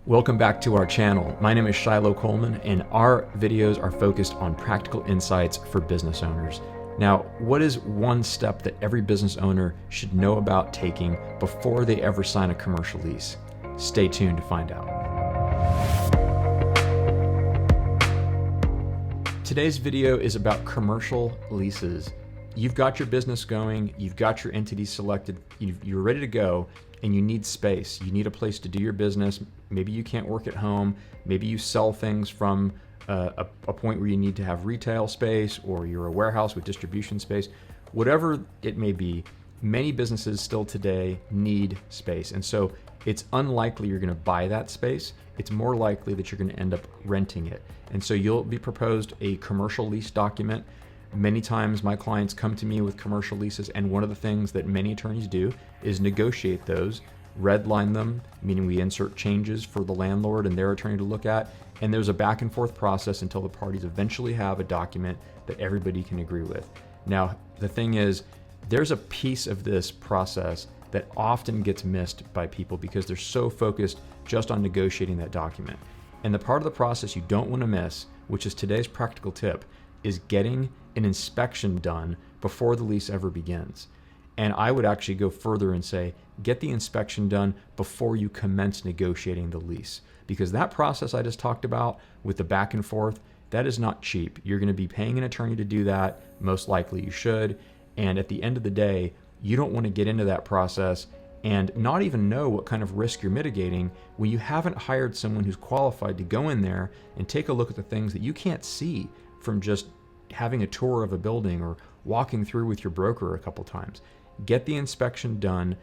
Welcome back to our channel. My name is Shiloh Coleman, and our videos are focused on practical insights for business owners. Now, what is one step that every business owner should know about taking before they ever sign a commercial lease? Stay tuned to find out. Today's video is about commercial leases. You've got your business going, you've got your entity selected, you're ready to go, and you need space. You need a place to do your business. Maybe you can't work at home. Maybe you sell things from a point where you need to have retail space, or you're a warehouse with distribution space. Whatever it may be, many businesses still today need space. And so it's unlikely you're gonna buy that space. It's more likely that you're gonna end up renting it. And so you'll be proposed a commercial lease document. Many times my clients come to me with commercial leases, and one of the things that many attorneys do is negotiate those, redline them, meaning we insert changes for the landlord and their attorney to look at, and there's a back and forth process until the parties eventually have a document that everybody can agree with. Now, the thing is, there's a piece of this process that often gets missed by people because they're so focused just on negotiating that document. And the part of the process you don't want to miss, which is today's practical tip, is getting an inspection done before the lease ever begins. And I would actually go further and say, get the inspection done before you commence negotiating the lease. Because that process I just talked about with the back and forth, that is not cheap. You're gonna be paying an attorney to do that, most likely you should. And at the end of the day, you don't wanna get into that process and not even know what kind of risk you're mitigating when you haven't hired someone who's qualified to go in there and take a look at the things that you can't see from just having a tour of a building or walking through with your broker a couple times. Get the inspection done.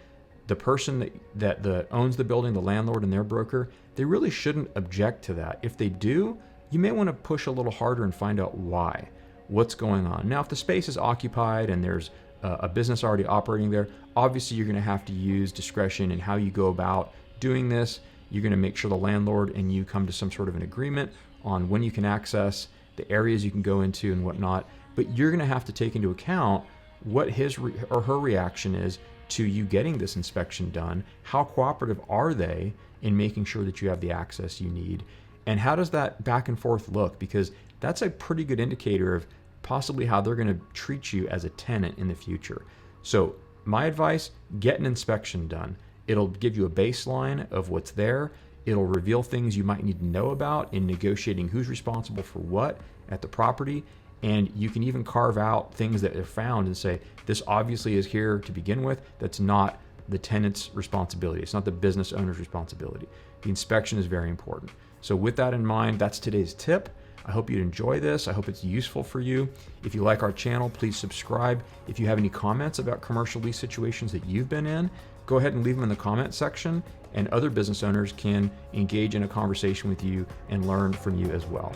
The person that owns the building, the landlord and their broker, they really shouldn't object to that. If they do, you may want to push a little harder and find out why, what's going on. Now, if the space is occupied and there's a business already operating there, obviously you're going to have to use discretion in how you go about doing this. You're going to make sure the landlord and you come to some sort of an agreement on when you can access, the areas you can go into and whatnot, but you're gonna have to take into account what his or her reaction is to you getting this inspection done. How cooperative are they in making sure that you have the access you need? And how does that back and forth look? Because that's a pretty good indicator of possibly how they're gonna treat you as a tenant in the future. So my advice, get an inspection done. It'll give you a baseline of what's there. It'll reveal things you might need to know about in negotiating who's responsible for what at the property. And you can even carve out things that are found and say, this obviously is here to begin with. That's not the tenant's responsibility. It's not the business owner's responsibility. The inspection is very important. So with that in mind, that's today's tip. I hope you'd enjoy this. I hope it's useful for you. If you like our channel, please subscribe. If you have any comments about commercial lease situations that you've been in, go ahead and leave them in the comment section, and other business owners can engage in a conversation with you and learn from you as well.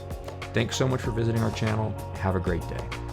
Thanks so much for visiting our channel. Have a great day.